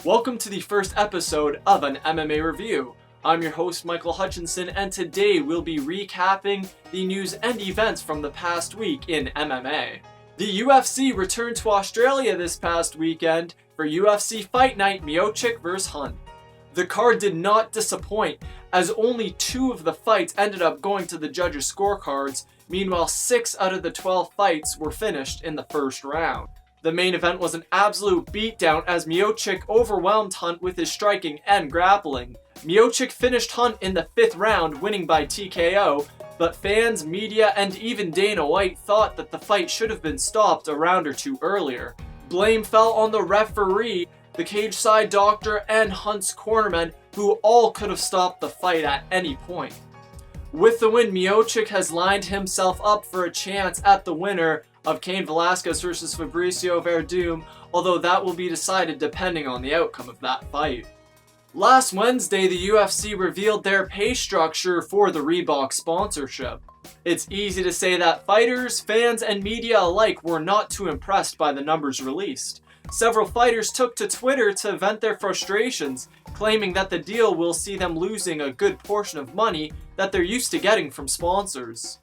Welcome to the first episode of an MMA review. I'm your host Michael Hutchinson, and today we'll be recapping the news and events from the past week in MMA. The UFC returned to Australia this past weekend for UFC Fight Night Miocic vs. Hunt. The card did not disappoint, as only 2 of the fights ended up going to the judges' scorecards. Meanwhile, 6 out of the 12 fights were finished in the first round. The main event was an absolute beatdown as Miocic overwhelmed Hunt with his striking and grappling. Miocic finished Hunt in the 5th round, winning by TKO, but fans, media, and even Dana White thought that the fight should have been stopped a round or 2 earlier. Blame fell on the referee, the cage side doctor, and Hunt's cornermen, who all could have stopped the fight at any point. With the win, Miocic has lined himself up for a chance at the winner of Cain Velasquez versus Fabricio Verdum, although that will be decided depending on the outcome of that fight. Last Wednesday, the UFC revealed their pay structure for the Reebok sponsorship. It's easy to say that fighters, fans, and media alike were not too impressed by the numbers released. Several fighters took to Twitter to vent their frustrations, claiming that the deal will see them losing a good portion of money that they're used to getting from sponsors.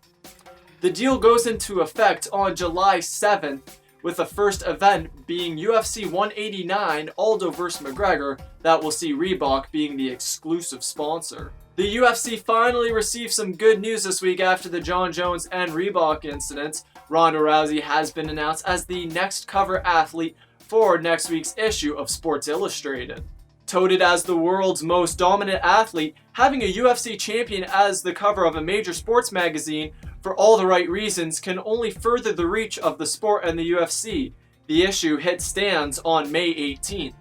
The deal goes into effect on July 7th, with the first event being UFC 189 Aldo vs McGregor, that will see Reebok being the exclusive sponsor. The UFC finally received some good news this week after the Jon Jones and Reebok incidents. Ronda Rousey has been announced as the next cover athlete for next week's issue of Sports Illustrated. Touted as the world's most dominant athlete, having a UFC champion as the cover of a major sports magazine for all the right reasons can only further the reach of the sport and the UFC. The issue hit stands on May 18th.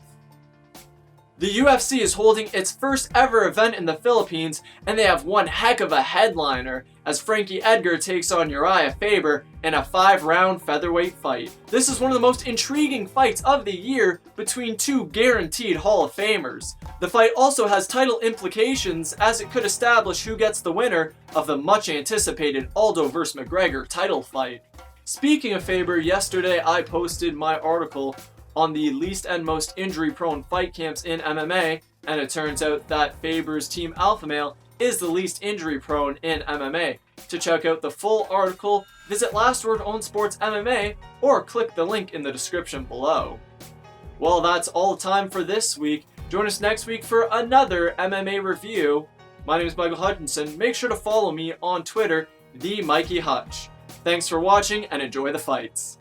The UFC is holding its first ever event in the Philippines, and they have one heck of a headliner as Frankie Edgar takes on Uriah Faber in a 5-round featherweight fight. This is one of the most intriguing fights of the year between 2 guaranteed Hall of Famers. The fight also has title implications as it could establish who gets the winner of the much anticipated Aldo vs McGregor title fight. Speaking of Faber, yesterday I posted my article on the least and most injury-prone fight camps in MMA, and it turns out that Faber's Team Alpha Male is the least injury-prone in MMA. To check out the full article, visit Last Word on Sports MMA or click the link in the description below. Well, that's all the time for this week. Join us next week for another MMA review. My name is Michael Hutchinson. Make sure to follow me on Twitter, @TheMikeyHutch. Thanks for watching and enjoy the fights.